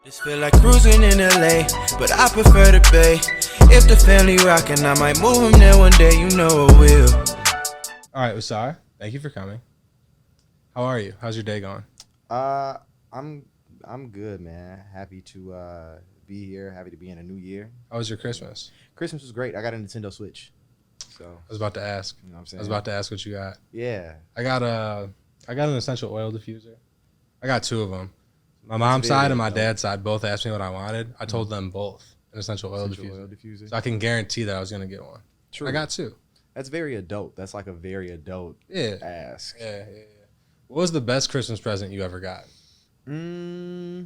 This feel like cruising in LA, but I prefer the Bay. If the family rockin', I might move them there one day, you know I will. All right, Ausar, thank you for coming. How are you? How's your day going? I'm good, man. Happy to be here. Happy to be in a new year. How was your Christmas? Christmas was great. I got a Nintendo Switch. So I was about to ask. you know what I'm saying? I was about to ask what you got. Yeah. I got an essential oil diffuser. I got two of them. My mom's side and my dad's side both asked me what I wanted. I told them both an essential oil diffuser. So I can guarantee that I was gonna get one. True. I got two. That's very adult. That's like a very adult ask. Yeah. What was the best Christmas present you ever got? It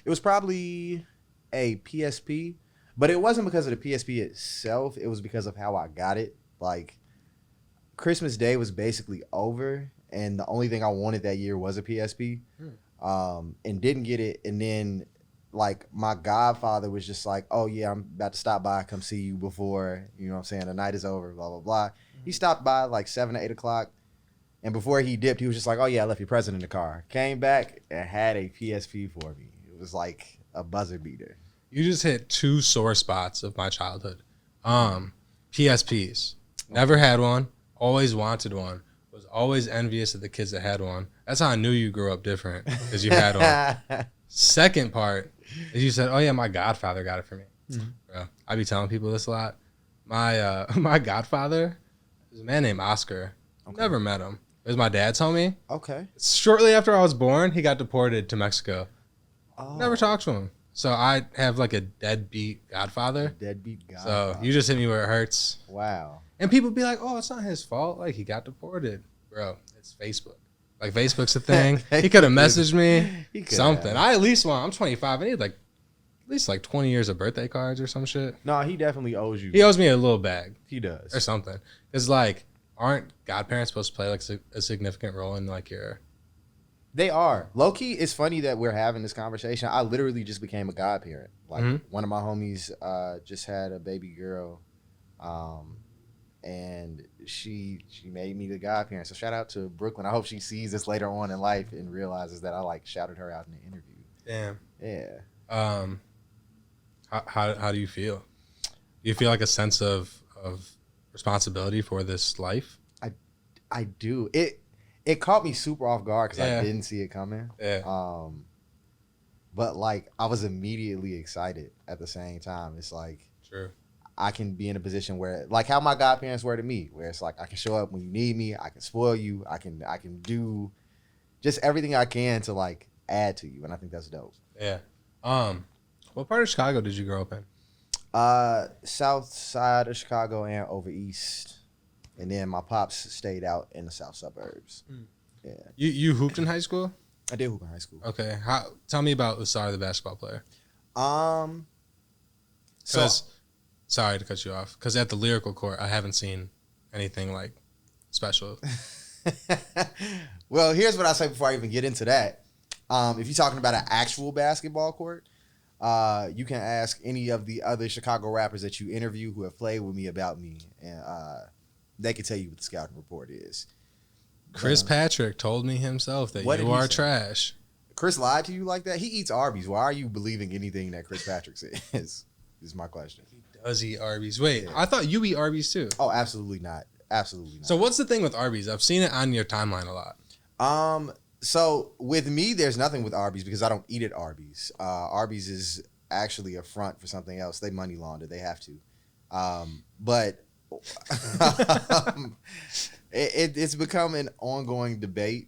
was probably a PSP, but it wasn't because of the PSP itself. It was because of how I got it. Like, Christmas Day was basically over, and the only thing I wanted that year was a PSP. And didn't get it. And then, like, my godfather was just like, oh, yeah, I'm about to stop by, come see you before, you know what I'm saying, the night is over, blah, blah, blah. He stopped by like 7 or 8 o'clock. And before he dipped, he was just like, oh, yeah, I left your present in the car. Came back and had a PSP for me. It was like a buzzer beater. You just hit two sore spots of my childhood. PSPs. Never had one. Always wanted one. Was always envious of the kids that had one. That's how I knew you grew up different, because you had one. Second part is you said, oh, yeah, my godfather got it for me. Mm-hmm. Bro, I be telling people this a lot. My godfather is a man named Oscar. Okay. Never met him. It was my dad's homie. Okay. Shortly after I was born, he got deported to Mexico. Oh. Never talked to him. So I have like a deadbeat godfather. So you just hit me where it hurts. Wow. And people be like, oh, it's not his fault. Like, he got deported. Bro, it's Facebook. Like, Facebook's a thing. He could have messaged me something. I at least want, I'm 25. I need like at least like 20 years of birthday cards or some shit. No, he definitely owes you. He owes me a little bag. He does. Or something. Because, like, aren't godparents supposed to play like a significant role in like your... They are. Low-key, it's funny that we're having this conversation. I literally just became a godparent. Like, one of my homies just had a baby girl, and she made me the godparent. So shout out to Brooklyn. I hope she sees this later on in life and realizes that I like shouted her out in the interview. Damn. Yeah. How do you feel? Do you feel like a sense of responsibility for this life? I do. It caught me super off guard because I didn't see it coming. Yeah. But like, I was immediately excited at the same time. It's like, true. I can be in a position where, like how my godparents were to me, where it's like I can show up when you need me, I can spoil you, I can do just everything I can to like add to you, and I think that's dope. Yeah. What part of Chicago did you grow up in? South side of Chicago and over east. And then my pops stayed out in the south suburbs. Yeah. You hooped in high school? I did hoop in high school. Okay. Tell me about Ausar, the basketball player. Sorry to cut you off. Because at the Lyrical Court, I haven't seen anything like special. Well, here's what I say before I even get into that. If you're talking about an actual basketball court, you can ask any of the other Chicago rappers that you interview who have played with me about me, and they can tell you what the scouting report is. Chris Patrick told me himself that you are trash. Chris lied to you like that? He eats Arby's. Why are you believing anything that Chris Patrick says? Is my question. He does eat Arby's. Wait, I thought you eat Arby's too. Oh, absolutely not. Absolutely not. So what's the thing with Arby's? I've seen it on your timeline a lot. So with me, there's nothing with Arby's because I don't eat at Arby's. Arby's is actually a front for something else. They money launder. They have to. But it's become an ongoing debate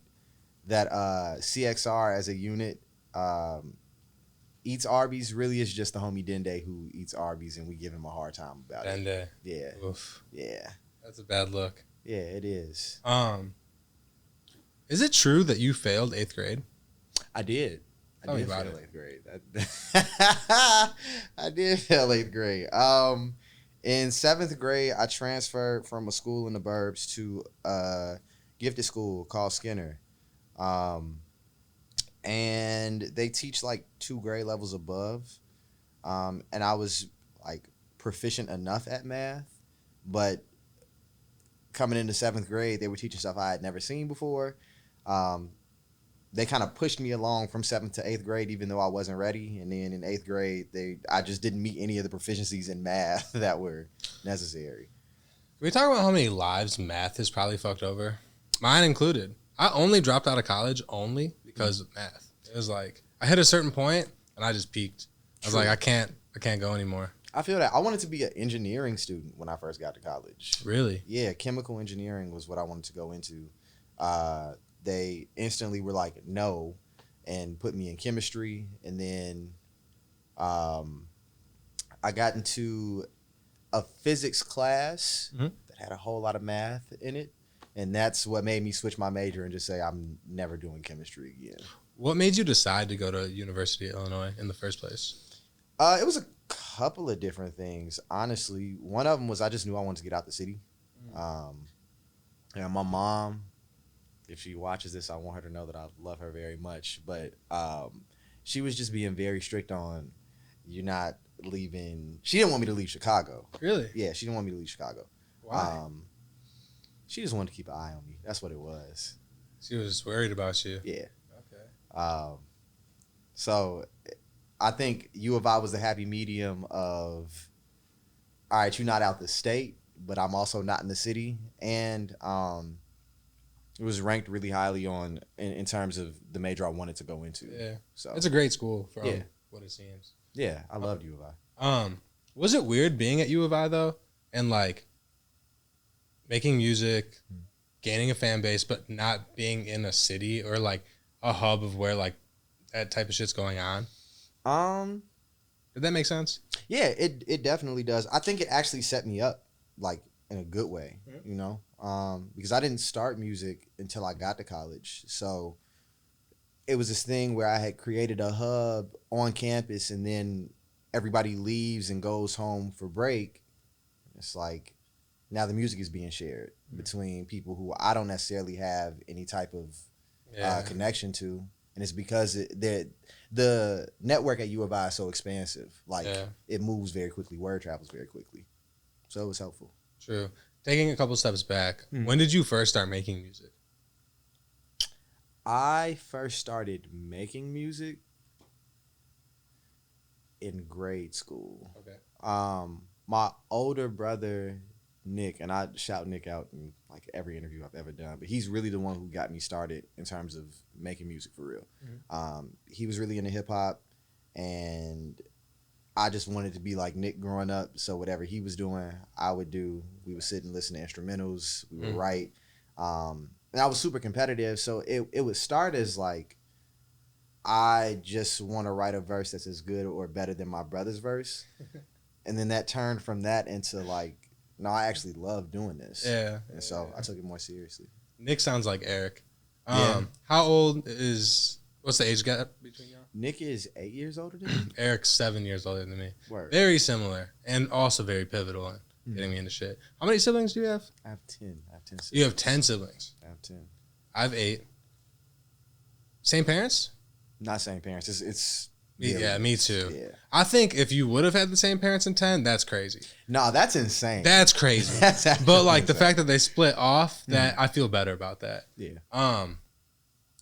that CXR as a unit eats Arby's. Really is just the homie Dende who eats Arby's, and we give him a hard time about it. Dende. Yeah. Oof. Yeah. That's a bad look. Yeah, it is. Is it true that you failed 8th grade? I did. Tell me about fail it. 8th grade. I did fail 8th grade. In 7th grade, I transferred from a school in the burbs to a gifted school called Skinner. And they teach like 2 grade levels above. And I was like proficient enough at math, but coming into 7th grade, they were teaching stuff I had never seen before. they kind of pushed me along from 7th to 8th grade, even though I wasn't ready. And then in 8th grade, I just didn't meet any of the proficiencies in math that were necessary. Can we talk about how many lives math has probably fucked over? Mine included. I only dropped out of college only because of math. It was like I hit a certain point and I just peaked. I was like, I can't go anymore. I feel that I wanted to be an engineering student when I first got to college. Really? Yeah, chemical engineering was what I wanted to go into. They instantly were like, no, and put me in chemistry. And then I got into a physics class that had a whole lot of math in it. And that's what made me switch my major and just say, I'm never doing chemistry again. What made you decide to go to University of Illinois in the first place? It was a couple of different things, honestly. One of them was I just knew I wanted to get out the city. And my mom, if she watches this, I want her to know that I love her very much. But she was just being very strict on, you're not leaving. She didn't want me to leave Chicago. Really? Yeah, she didn't want me to leave Chicago. Why? She just wanted to keep an eye on me. That's what it was. She was worried about you. Yeah. Okay. So I think U of I was the happy medium of, all right, you're not out the state, but I'm also not in the city. And it was ranked really highly in terms of the major I wanted to go into. Yeah. So it's a great school from what it seems. Yeah, I loved U of I. Was it weird being at U of I though? And like making music, gaining a fan base, but not being in a city or like a hub of where like that type of shit's going on? Did that make sense? Yeah, it definitely does. I think it actually set me up like in a good way, you know, because I didn't start music until I got to college. So it was this thing where I had created a hub on campus and then everybody leaves and goes home for break. It's like now the music is being shared between people who I don't necessarily have any type of connection to. And it's because the network at U of I is so expansive. Like, it moves very quickly. Word travels very quickly. So it was helpful. True. Taking a couple steps back, when did you first start making music? I first started making music in grade school. Okay. My older brother, Nick, and I shout Nick out in like every interview I've ever done, but he's really the one who got me started in terms of making music for real. He was really into hip hop, and I just wanted to be like Nick growing up. So whatever he was doing, I would do. We would sit and listen to instrumentals. We would write. And I was super competitive. So it would start as like, I just want to write a verse that's as good or better than my brother's verse. And then that turned from that into like, no, I actually love doing this. Yeah. And so I took it more seriously. Nick sounds like Eric. How old what's the age gap between y'all? Nick is 8 years older than me. Eric's 7 years older than me. Word. Very similar and also very pivotal in getting me into shit. How many siblings do you have? I have 10. I have 10 siblings. You have 10 siblings? I have 10. I have 8. Same parents? Not same parents. It's yeah, me too. Yeah. I think if you would have had the same parents in 10, that's crazy. No, that's insane. That's crazy. That's but like insane. the fact that they split off, that I feel better about that. Yeah.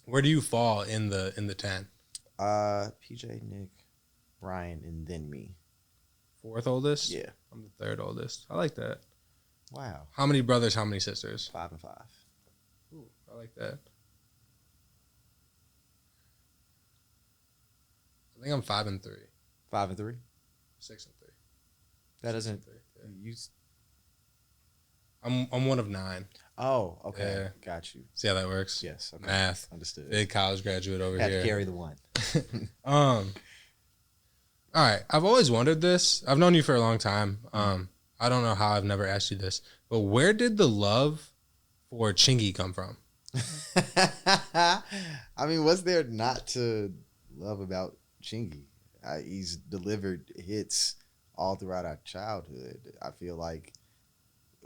Where do you fall in the 10? PJ, Nick, Ryan, and then me. 4th oldest? Yeah. I'm the 3rd oldest. I like that. Wow. How many brothers, how many sisters? 5 and 5. Ooh, I like that. I think I'm 5 and 3. 5 and 3? 6 and 3. That doesn't. 3, yeah. You. I'm one of 9. Oh, okay. Yeah. Got you. See how that works? Yes. Okay. Math. Understood. Big college graduate over Had here. to carry the one. All right. I've always wondered this. I've known you for a long time. I don't know how I've never asked you this, but where did the love for Chingy come from? I mean, what's there not to love about Chingy? He's delivered hits all throughout our childhood. I feel like,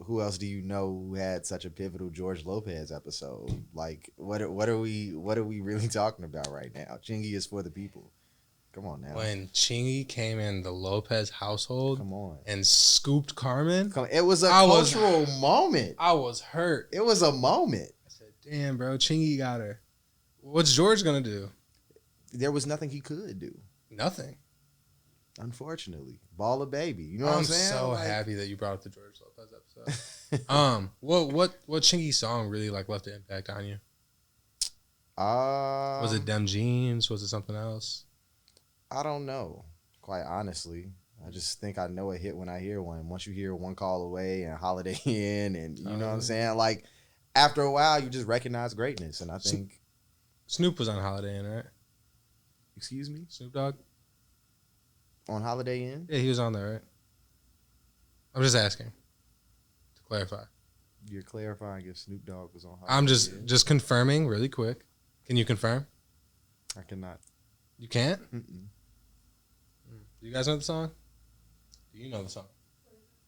who else do you know who had such a pivotal George Lopez episode? Like, what are we really talking about right now? Chingy is for the people. Come on now. When Chingy came in the Lopez household, Come on. and scooped Carmen, It was a cultural moment. I was hurt. It was a moment. I said, "Damn, bro, Chingy got her." What's George gonna do? There was nothing he could do. Nothing. Unfortunately, ball of baby. You know what I'm saying? I'm so happy that you brought up the George Lopez episode. What Chingy song really like left an impact on you? Was it Dem Jeans? Was it something else? I don't know. Quite honestly, I just think I know a hit when I hear one. Once you hear One Call Away and Holiday Inn, and you know what I'm saying? Like, after a while, you just recognize greatness. And I think Snoop was on Holiday Inn, right? Excuse me? Snoop Dogg? On Holiday Inn? Yeah, he was on there, right? I'm just asking to clarify. You're clarifying if Snoop Dogg was on Holiday I'm Inn? just confirming really quick. Can you confirm? I cannot. You can't? Mm-mm. Do you guys know the song? Do you know the song?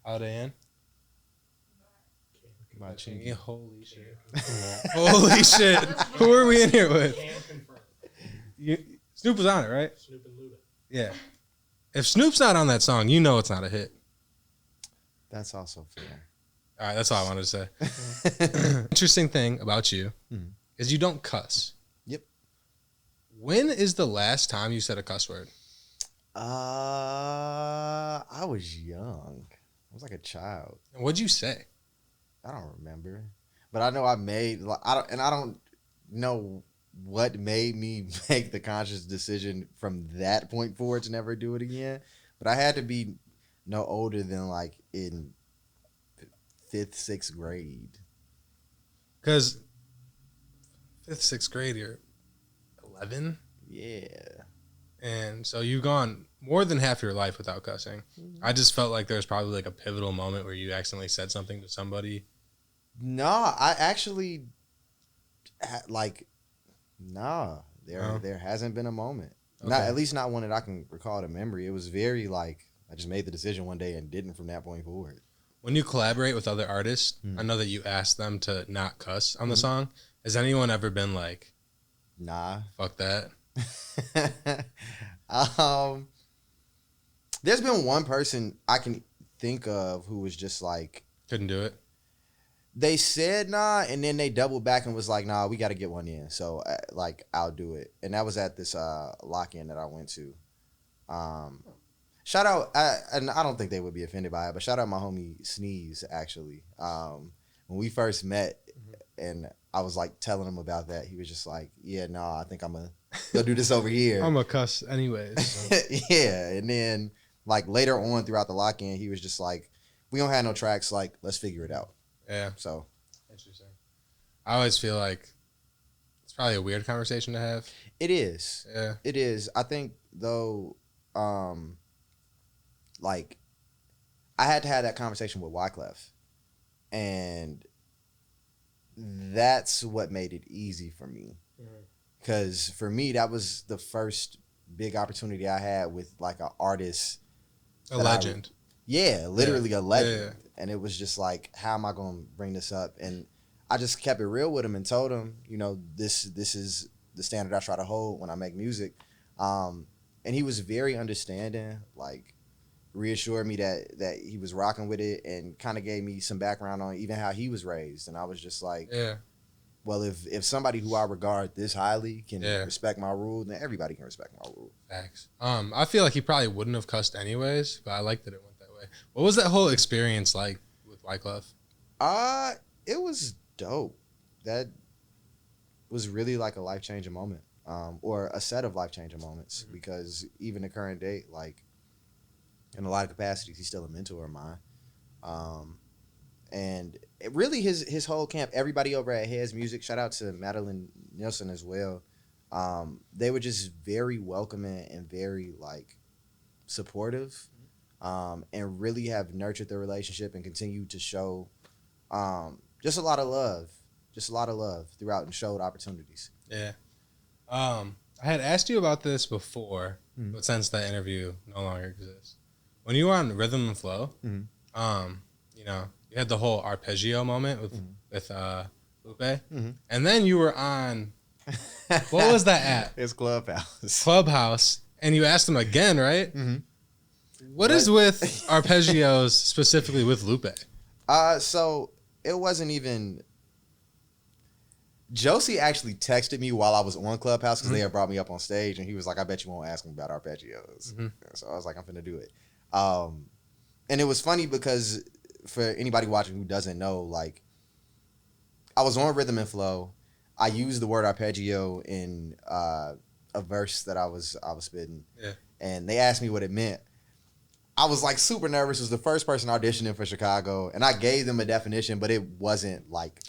Holiday Inn? My Chingy. Holy shit. Holy shit. Who are we in here with? Can confirm. Snoop was on it, right? Snoop and Luda. Yeah. If Snoop's not on that song, you know it's not a hit. That's also fair. All right, that's all I wanted to say. Interesting thing about you is you don't cuss. Yep. When is the last time you said a cuss word? I was young. I was like a child. And what'd you say? I don't remember, but I know I made. I don't know what made me make the conscious decision from that point forward to never do it again. But I had to be no older than like in 5th, 6th grade. Because 5th, 6th grade, you're 11. Yeah. And so you've gone more than half your life without cussing. I just felt like there was probably like a pivotal moment where you accidentally said something to somebody. No, I actually there hasn't been a moment. Okay. Not at least not one that I can recall to memory. It was very like I just made the decision one day and didn't from that point forward. When you collaborate with other artists, I know that you ask them to not cuss on the song. Has anyone ever been like, Nah. fuck that? There's been one person I can think of who was just like Couldn't do it? they said nah, and then they doubled back and was like, nah, we got to get one in. So like I'll do it, and that was at this lock-in that I went to. Shout out, and I don't think they would be offended by it, but shout out my homie Sneeze actually. When we first met, and I was like telling him about that, he was just like, yeah, nah, I think I'm gonna go do this over here. I'm a cuss anyways. So. Yeah, and then like later on throughout the lock-in, he was just like, we don't have no tracks, like let's figure it out. Yeah. So Interesting. I always feel like it's probably a weird conversation to have. it is. Yeah. It is. I think though, like I had to have that conversation with Wyclef, and that's what made it easy for me. Because for me, that was the first big opportunity I had with like an artist, A legend. literally a legend. Yeah. And it was just like, how am I going to bring this up? And I just kept it real with him and told him, you know, this is the standard I try to hold when I make music. And he was very understanding, like reassured me that he was rocking with it, and kind of gave me some background on even how he was raised. And I was just like, Yeah. well, if somebody who I regard this highly can Yeah. respect my rule, then everybody can respect my rule. Facts. I feel like he probably wouldn't have cussed anyways, but I like that it went that way. What was that whole experience like with Wyclef? It was dope. That was really like a life-changing moment, or a set of life-changing moments, because even the current date, like in a lot of capacities, he's still a mentor of mine. And it really his whole camp, everybody over at Heads Music, shout out to Madeline Nielsen as well. They were just very welcoming and very like supportive, and really have nurtured the relationship and continue to show just a lot of love throughout, and showed opportunities. Yeah. I had asked you about this before, but since that interview no longer exists, when you were on Rhythm and Flow, you know, you had the whole arpeggio moment with Lupe, and then you were on what was that app? It's Clubhouse. Clubhouse, and you asked him again, right? What is with arpeggios specifically with Lupe? So it wasn't even Josie actually texted me while I was on Clubhouse because they had brought me up on stage, and he was like, "I bet you won't ask me about arpeggios." So I was like, "I'm finna do it." And it was funny because for anybody watching who doesn't know, like, I was on Rhythm and Flow. I used the word arpeggio in a verse that I was spitting, and they asked me what it meant. I was like super nervous. It was the first person auditioning for Chicago, and I gave them a definition, but it wasn't like.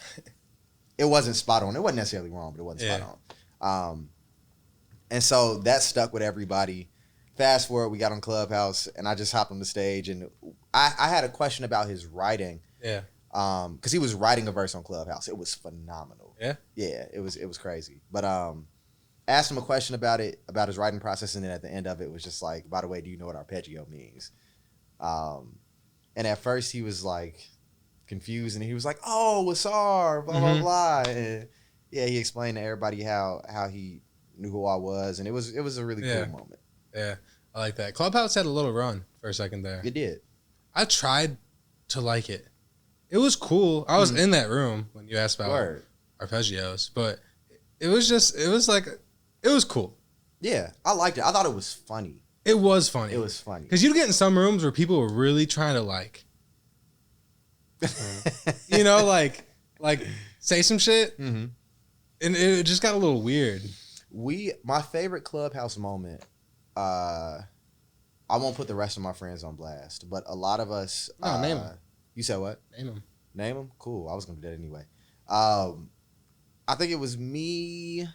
It wasn't spot on. It wasn't necessarily wrong, but it wasn't spot on. And so that stuck with everybody. Fast forward, we got on Clubhouse, and I just hopped on the stage, and I had a question about his writing. Yeah. Because he was writing a verse on Clubhouse. It was phenomenal. Yeah. Yeah, it was crazy. But asked him a question about his writing process, and then at the end of it was just like, by the way, do you know what arpeggio means? And at first he was like confused, and he was like, "Oh, Ausar, blah blah blah." And yeah, he explained to everybody how he knew who I was, and it was a really cool moment. Yeah, I like that. Clubhouse had a little run for a second there. It did. I tried to like it. It was cool. I was in that room when you asked about arpeggios, but it was cool. Yeah, I liked it. I thought it was funny. It was funny. It was funny. Because you'd get in some rooms where people were really trying to like say some shit, and it just got a little weird. My favorite Clubhouse moment. I won't put the rest of my friends on blast, but a lot of us. Name them. You said what? Name them. Cool. I was gonna do that anyway. I think it was me,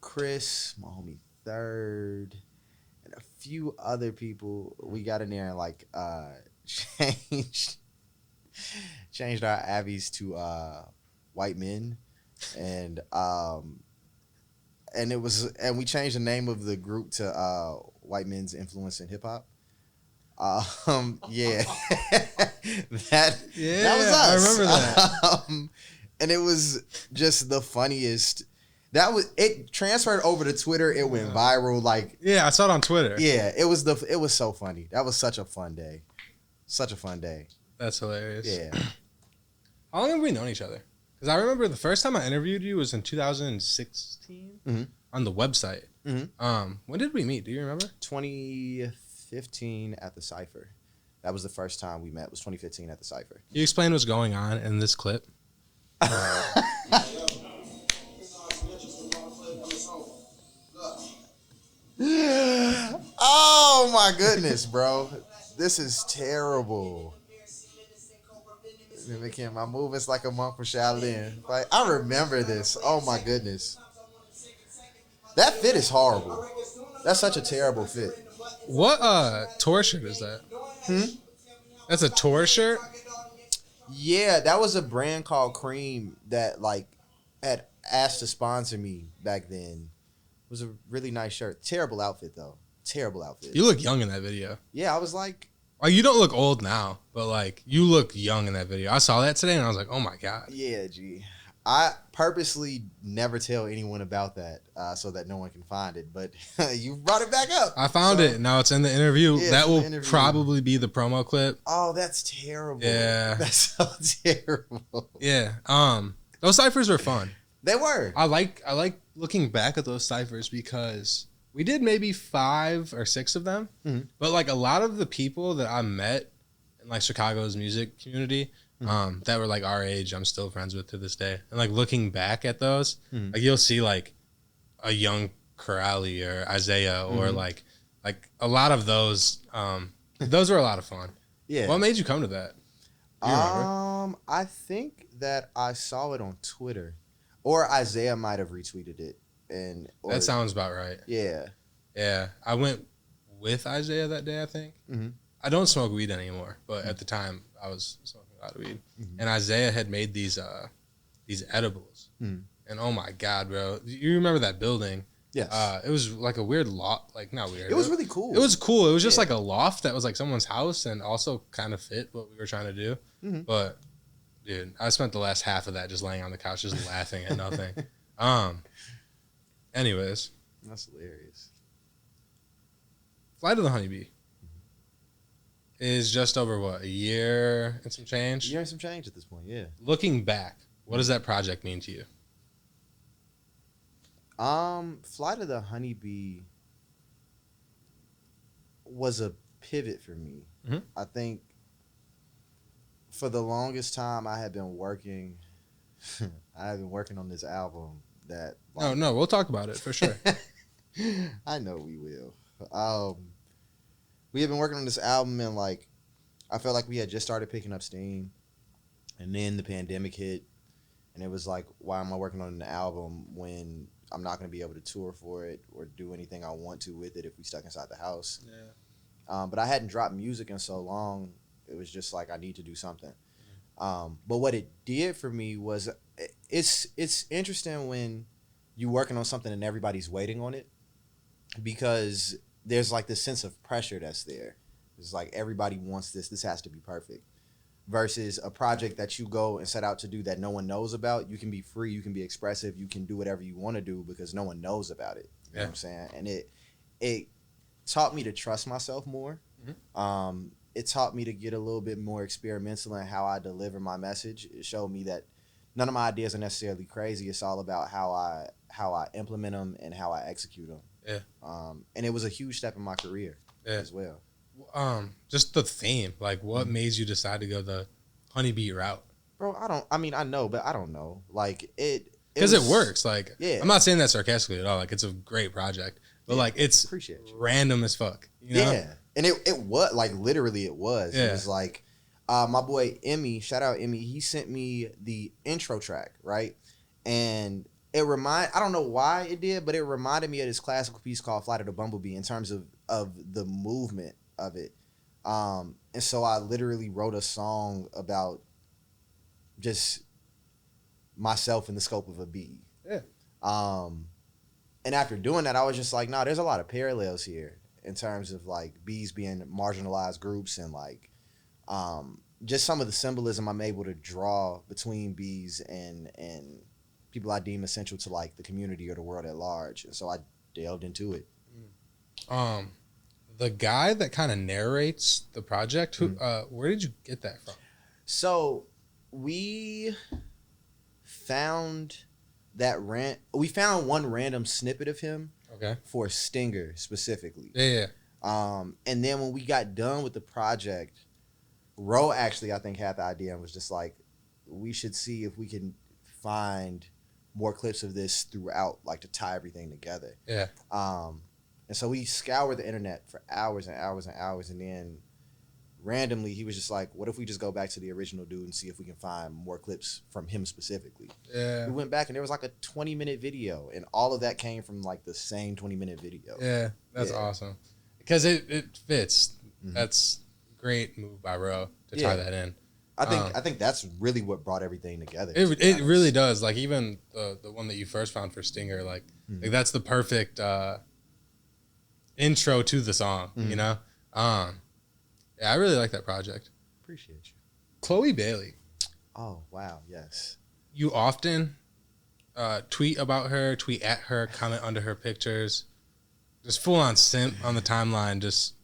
Chris, my homie Third, and a few other people. We got in there and like changed our Abbeys to white men, and we changed the name of the group to White Men's Influence in Hip Hop. Yeah, that was us. I remember that. And it was just the funniest. It transferred over to Twitter. It went viral. Like, yeah, I saw it on Twitter. Yeah, it was so funny. That was such a fun day. Such a fun day. That's hilarious. Yeah. How long have we known each other? Because I remember the first time I interviewed you was in 2016 on the website. When did we meet? Do you remember? 2015 at the Cipher. That was the first time we met. It was 2015 at the Cipher. Can you explain what's going on in this clip? Oh my goodness, bro. This is terrible. Mimicking my movements like a monk for Shaolin. Like, I remember this. Oh my goodness. That fit is horrible. That's such a terrible fit. What tour shirt is that? That's a tour shirt? Yeah, that was a brand called Cream that like had asked to sponsor me back then. It was a really nice shirt. Terrible outfit though. Terrible outfit. You look young in that video. Yeah, I was like, you don't look old now, but like you look young in that video. I saw that today and I was like, oh my God. Yeah, G. I purposely never tell anyone about that so that no one can find it, but you brought it back up. I found it. Now it's in the interview. Yeah, that will probably be the promo clip. Oh, that's terrible. Yeah. That's so terrible. Yeah. Those ciphers were fun. They were. I like looking back at those ciphers because we did maybe 5 or 6 of them, but like a lot of the people that I met in like Chicago's music community that were like our age, I'm still friends with to this day. And like looking back at those, like you'll see like a young Corrali or Isaiah or like a lot of those. Those were a lot of fun. Yeah. What made you come to that? Do you remember? I think that I saw it on Twitter, or Isaiah might have retweeted it. That sounds about right. Yeah. Yeah. I went with Isaiah that day, I think. I don't smoke weed anymore, but at the time I was smoking a lot of weed. And Isaiah had made these edibles. And oh my God, bro. You remember that building? Yes. It was like a weird loft, like not weird. It was really cool. It was cool. It was just like a loft that was like someone's house and also kind of fit what we were trying to do. But dude, I spent the last half of that just laying on the couch just laughing at nothing. Anyways. That's hilarious. Flight of the Honeybee is just over what, a year and some change? A year and some change at this point, yeah. Looking back, what does that project mean to you? Flight of the Honeybee was a pivot for me. Mhm. I think for the longest time I had been working on this album that No, we'll talk about it for sure. I know we will. We had been working on this album and like I felt like we had just started picking up steam, and then the pandemic hit, and it was like, why am I working on an album when I'm not going to be able to tour for it or do anything I want to with it if we stuck inside the house? Yeah. But I hadn't dropped music in so long. It was just like I need to do something. But what it did for me was it's interesting when you're working on something and everybody's waiting on it, because there's like this sense of pressure that's there. It's like everybody wants this. This has to be perfect. Versus a project that you go and set out to do that no one knows about. You can be free. You can be expressive. You can do whatever you want to do because no one knows about it. You know what I'm saying? And it taught me to trust myself more. Mm-hmm. It taught me to get a little bit more experimental in how I deliver my message. It showed me that none of my ideas are necessarily crazy. It's all about how I implement them and how I execute them. Yeah. And it was a huge step in my career as well. Just the theme, like what made you decide to go the Honeybee route? Bro, I know, but I don't know. Like because it works. Like, yeah. I'm not saying that sarcastically at all. Like, it's a great project, but like it's random as fuck. You know? Yeah, and it was like literally it was. Yeah. It was like my boy Emmy, shout out Emmy. He sent me the intro track, right, and I don't know why it did, but it reminded me of this classical piece called Flight of the Bumblebee in terms of the movement of it. And so I literally wrote a song about just myself in the scope of a bee. Yeah. And after doing that, I was just like, nah, there's a lot of parallels here in terms of like bees being marginalized groups and like just some of the symbolism I'm able to draw between bees and people I deem essential to like the community or the world at large. And so I delved into it. The guy that kind of narrates the project, where did you get that from? So we found one random snippet of him. Okay. For Stinger specifically. Yeah. And then when we got done with the project, Ro actually I think had the idea and was just like, we should see if we can find more clips of this throughout, like to tie everything together. Yeah. And so we scoured the internet for hours and hours and hours, and then randomly he was just like, what if we just go back to the original dude and see if we can find more clips from him specifically? Yeah. We went back and there was like a 20-minute video, and all of that came from like the same 20-minute video. Yeah, that's awesome. Because it fits. Mm-hmm. That's a great move by Ro to tie that in. I think that's really what brought everything together. It really does. Like even the one that you first found for Stinger, like that's the perfect intro to the song, you know? Yeah, I really like that project. Appreciate you. Chloe Bailey. Oh, wow, yes. You often tweet about her, tweet at her, comment under her pictures. Just full on simp on the timeline. Just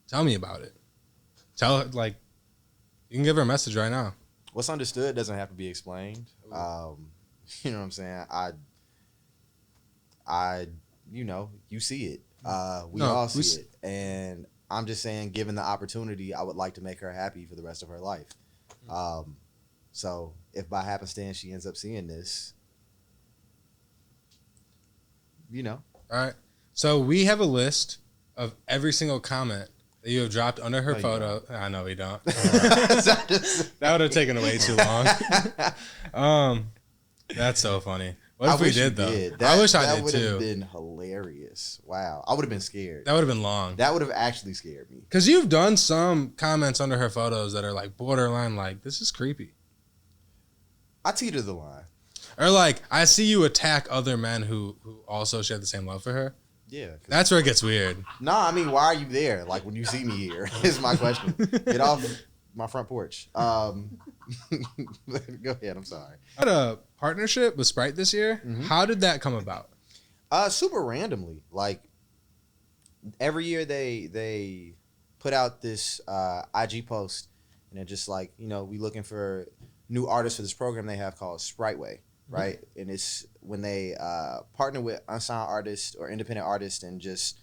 tell me about it. Tell her, like, you can give her a message right now. What's understood doesn't have to be explained. You know what I'm saying? You see it. We all see it. And I'm just saying, given the opportunity, I would like to make her happy for the rest of her life. So if by happenstance she ends up seeing this, All right. So we have a list of every single comment that you have dropped under her photo. I know we don't. That would have taken way too long. That's so funny. What if we did though? I wish I did too. That would have been hilarious. Wow. I would have been scared. That would have been long. That would have actually scared me. Because you've done some comments under her photos that are like borderline, like, this is creepy. I teeter the line. Or like, I see you attack other men who also share the same love for her. Yeah. That's where it gets weird. Nah, I mean, why are you there? Like, when you see me here, is my question. Get off my front porch. Go ahead. I'm sorry. I had a partnership with Sprite this year. Mm-hmm. How did that come about? Super randomly. Like, every year they put out this IG post, and they're just like, we looking for new artists for this program they have called Sprite Way. right? And it's when they partner with unsigned artists or independent artists and just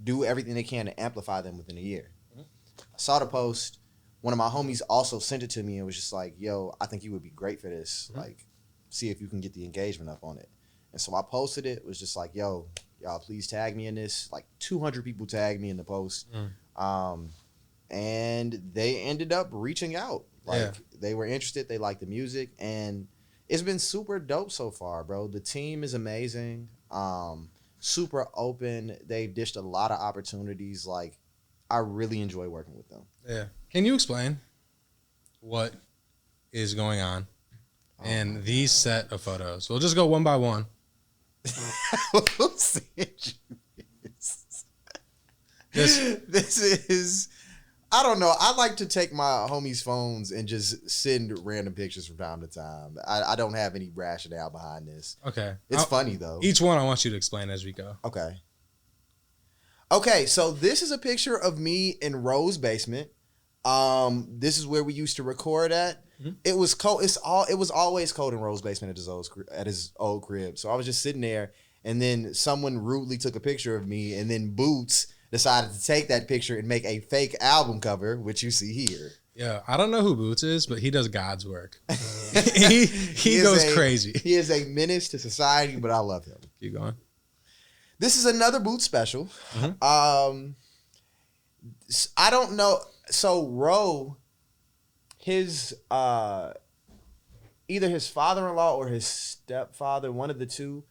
do everything they can to amplify them within a year. I saw the post. One of my homies also sent it to me and was just like, yo, I think you would be great for this. Like, see if you can get the engagement up on it. And so I posted it. It was just like, yo, y'all please tag me in this. Like 200 people tagged me in the post. And they ended up reaching out. Like they were interested. They liked the music. And it's been super dope so far, bro. The team is amazing. Super open. They've dished a lot of opportunities. Like, I really enjoy working with them. Yeah. Can you explain what is going on in these set of photos? We'll just go one by one. This is, I don't know. I like to take my homies' phones and just send random pictures from time to time. I don't have any rationale behind this. Okay. It's funny, though. Each one I want you to explain as we go. Okay, so this is a picture of me in Ro's basement. This is where we used to record at. It was cold. It was always cold in Ro's basement at his old crib. So I was just sitting there, and then someone rudely took a picture of me, and then Boots decided to take that picture and make a fake album cover, which you see here. Yeah, I don't know who Boots is, but he does God's work. he goes crazy. He is a menace to society, but I love him. Keep going. This is another Boots special. I don't know. So Ro, his either his father-in-law or his stepfather, one of the two,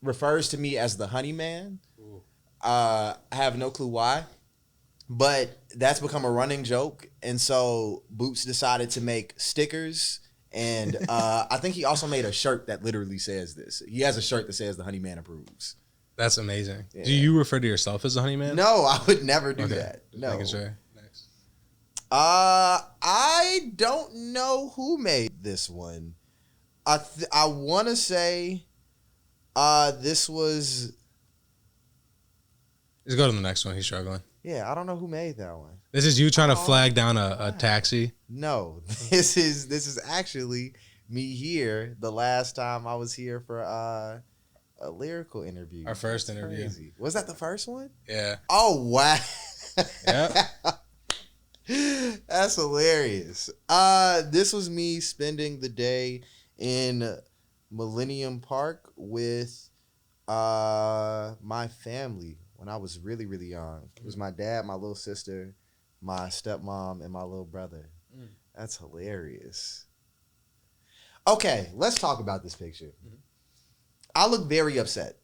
refers to me as the Honey Man. I have no clue why, but that's become a running joke. And so Boots decided to make stickers. And I think he also made a shirt that literally says this. He has a shirt that says the Honey Man approves. That's amazing. Yeah. Do you refer to yourself as the Honey Man? No, I would never do that. No. Making sure. Next. I don't know who made this one. I want to say this was... Let's go to the next one. He's struggling. Yeah, I don't know who made that one. This is you trying to flag down a taxi? No, this is actually me here the last time I was here for a lyrical interview. Our first interview. Crazy. Was that the first one? Yeah. Oh, wow. Yeah. That's hilarious. This was me spending the day in Millennium Park with my family when I was really, really young. It was my dad, my little sister, my stepmom, and my little brother. That's hilarious. Okay, let's talk about this picture. I look very upset.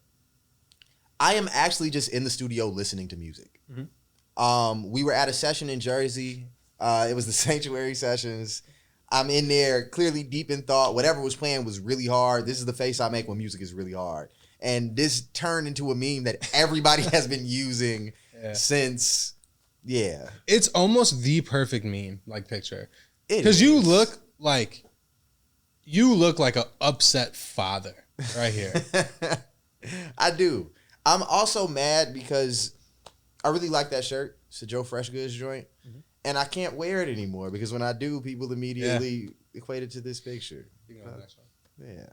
I am actually just in the studio listening to music. We were at a session in Jersey. It was the Sanctuary Sessions. I'm in there clearly deep in thought. Whatever was playing was really hard. This is the face I make when music is really hard. And this turned into a meme that everybody has been using since, It's almost the perfect meme, like picture. Because you look like an upset father right here. I do. I'm also mad because I really like that shirt. It's a Joe Fresh Goods joint. And I can't wear it anymore because when I do, people immediately equate it to this picture. You can go to the next one. Yeah.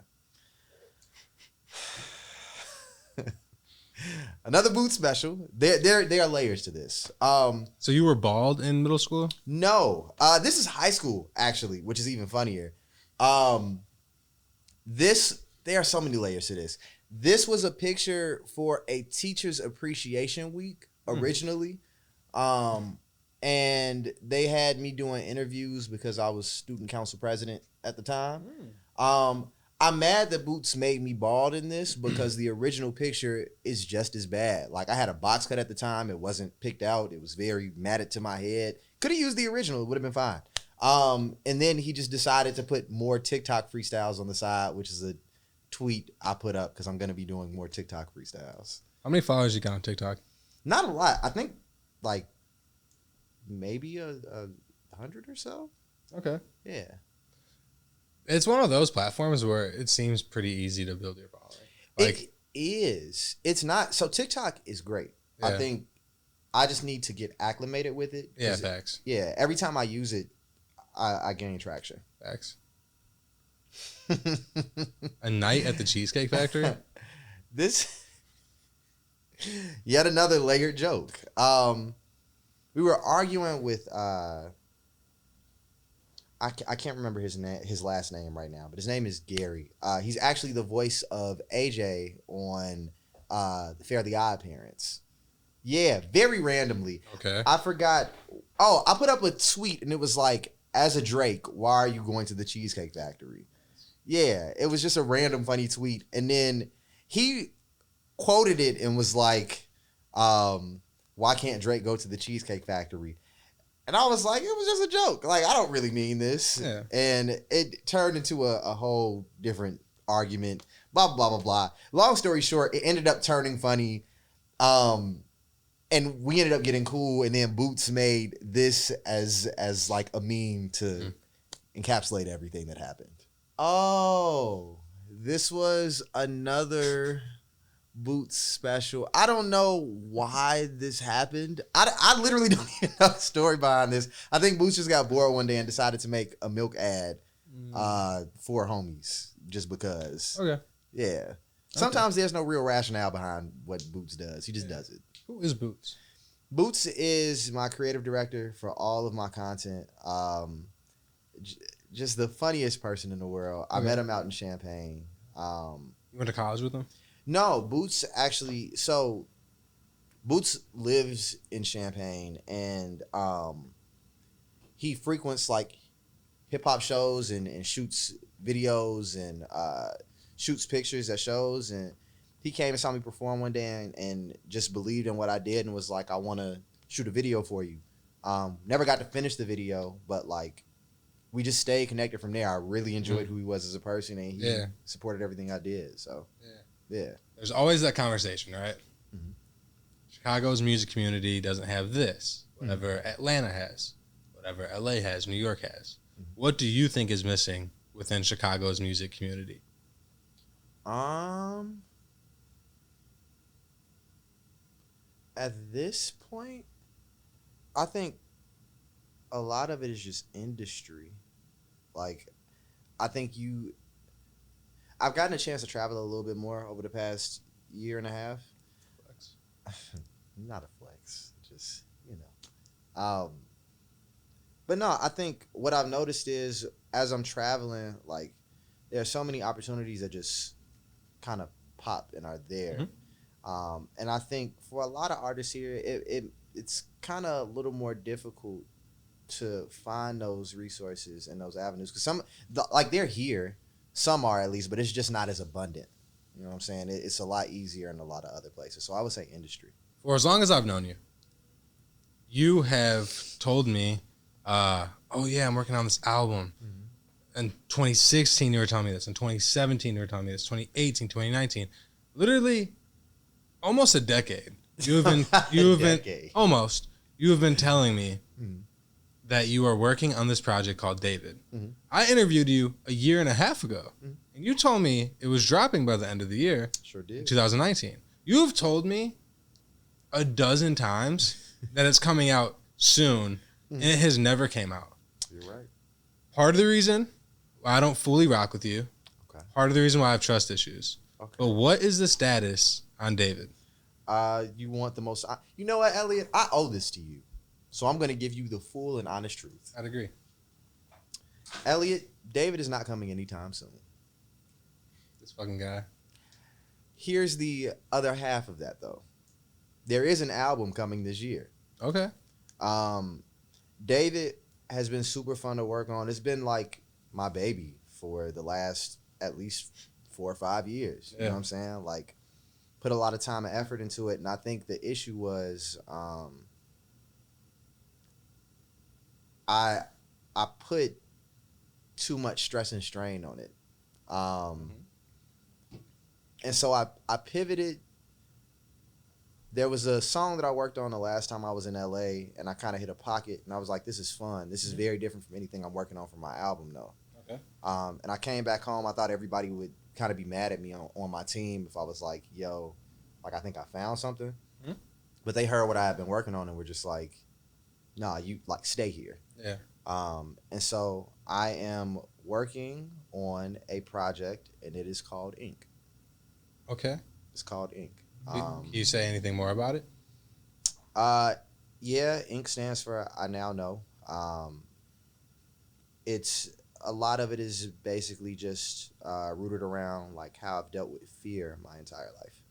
Another boot special. There are layers to this. So you were bald in middle school? No. This is high school, actually, which is even funnier. There are so many layers to this. This was a picture for a Teachers Appreciation Week originally. And they had me doing interviews because I was student council president at the time. I'm mad that Boots made me bald in this because the original picture is just as bad. Like, I had a box cut at the time. It wasn't picked out. It was very matted to my head. Could have used the original. It would have been fine. And then he just decided to put more TikTok freestyles on the side, which is a tweet I put up because I'm going to be doing more TikTok freestyles. How many followers you got on TikTok? Not a lot. I think, like, maybe a 100 or so. Okay. Yeah. It's one of those platforms where it seems pretty easy to build your following. Like, it is. It's not. So TikTok is great. Yeah. I think I just need to get acclimated with it. Yeah, facts. Yeah. Every time I use it, I gain traction. Facts. A night at the Cheesecake Factory? This yet another layered joke. We were arguing with I can't remember his last name right now, but his name is Gary. He's actually the voice of AJ on the Fairly Odd Parents. Yeah, very randomly. Okay. I forgot. Oh, I put up a tweet and it was like, as a Drake, why are you going to the Cheesecake Factory? Yeah, it was just a random funny tweet. And then he quoted it and was like, why can't Drake go to the Cheesecake Factory? And I was like, it was just a joke. Like, I don't really mean this. Yeah. And it turned into a whole different argument, blah, blah, blah, blah. Long story short, it ended up turning funny. And we ended up getting cool. And then Boots made this as like a meme to encapsulate everything that happened. Oh, this was another Boots special. I don't know why this happened. I literally don't even know the story behind this. I think Boots just got bored one day and decided to make a milk ad for homies just because. Okay. Yeah. Sometimes there's no real rationale behind what Boots does. He just does it. Who is Boots? Boots is my creative director for all of my content. Just the funniest person in the world. I met him out in Champaign. You went to college with him? No, Boots actually. So, Boots lives in Champaign, and he frequents like hip hop shows and shoots videos and shoots pictures at shows. And he came and saw me perform one day and just believed in what I did and was like, "I want to shoot a video for you." Never got to finish the video, but like we just stayed connected from there. I really enjoyed who he was as a person, and he supported everything I did. So. Yeah. There's always that conversation, right? Mm-hmm. Chicago's music community doesn't have this, whatever Atlanta has, whatever LA has, New York has. Mm-hmm. What do you think is missing within Chicago's music community? At this point, I think a lot of it is just industry. Like, I think I've gotten a chance to travel a little bit more over the past year and a half. Flex. Not a flex, just, you know. But no, I think what I've noticed is as I'm traveling, like, there are so many opportunities that just kind of pop and are there. Mm-hmm. And I think for a lot of artists here, it's kind of a little more difficult to find those resources and those avenues. Because they're here. Some are at least, but it's just not as abundant. You know what I'm saying? It's a lot easier in a lot of other places. So I would say industry. For as long as I've known you, you have told me, oh yeah, I'm working on this album. Mm-hmm. In 2016, you were telling me this. In 2017, you were telling me this. 2018, 2019. Literally almost a decade. You have been almost. You have been telling me that you are working on this project called David. Mm-hmm. I interviewed you a year and a half ago, and you told me it was dropping by the end of the year. Sure did. 2019. You have told me a dozen times that it's coming out soon, and it has never came out. You're right. Part of the reason why I don't fully rock with you, part of the reason why I have trust issues. Okay. But what is the status on David? You want the most... You know what, Elliot? I owe this to you. So I'm going to give you the full and honest truth. I'd agree. Elliot, David is not coming anytime soon. This fucking guy. Here's the other half of that, though. There is an album coming this year. Okay. David has been super fun to work on. It's been like my baby for the last at least 4 or 5 years. You know what I'm saying? Like, put a lot of time and effort into it. And I think the issue was... I put too much stress and strain on it. And so I pivoted. There was a song that I worked on the last time I was in LA, and I kind of hit a pocket, and I was like, this is fun. This is very different from anything I'm working on for my album, though. Okay. And I came back home. I thought everybody would kind of be mad at me on my team if I was like, yo, like, I think I found something. Mm-hmm. But they heard what I had been working on and were just like, nah, you, like, stay here. Yeah. And so I am working on a project, and it is called Ink. Okay. It's called Ink. Can you say anything more about it? Yeah, Ink stands for I Now Know. It's a lot of it is basically just rooted around like how I've dealt with fear my entire life,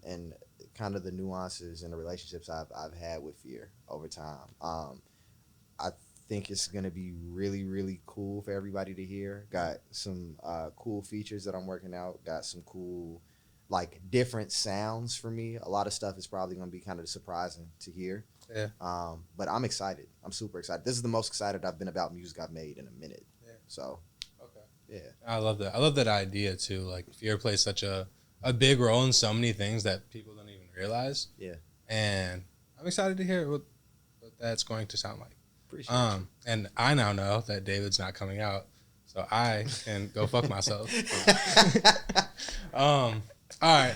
and kind of the nuances and the relationships I've had with fear over time. I think it's gonna be really, really cool for everybody to hear. Got some cool features that I'm working out. Got some cool, like, different sounds for me. A lot of stuff is probably gonna be kind of surprising to hear. Yeah. But I'm excited. I'm super excited. This is the most excited I've been about music I've made in a minute. Yeah. So. Okay. Yeah. I love that. I love that idea too. Like fear plays such a big role in so many things that people don't even realize. Yeah. And I'm excited to hear what that's going to sound like. Appreciate you. And I now know that David's not coming out, so I can go fuck myself. All right.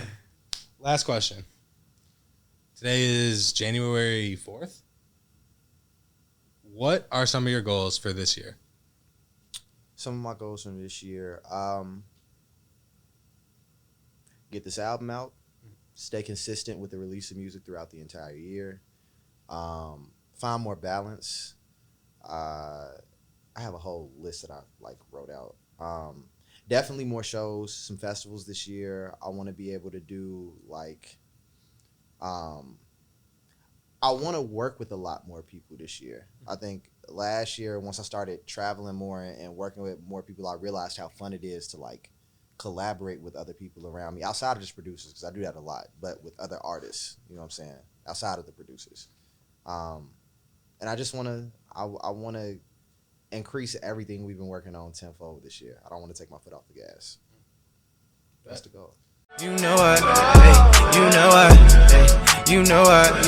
Last question. Today is January 4th. What are some of your goals for this year? Some of my goals from this year, get this album out, stay consistent with the release of music throughout the entire year, find more balance. I have a whole list that I wrote out. Definitely more shows, some festivals this year. I want to be able to do I want to work with a lot more people this year. I think last year, once I started traveling more and working with more people, I realized how fun it is to collaborate with other people around me outside of just producers, because I do that a lot, but with other artists, you know what I'm saying, outside of the producers. And I just want to, I want to increase everything we've been working on tenfold this year. I don't want to take my foot off the gas. That's the goal. You know what, hey, you know what, hey, you know what,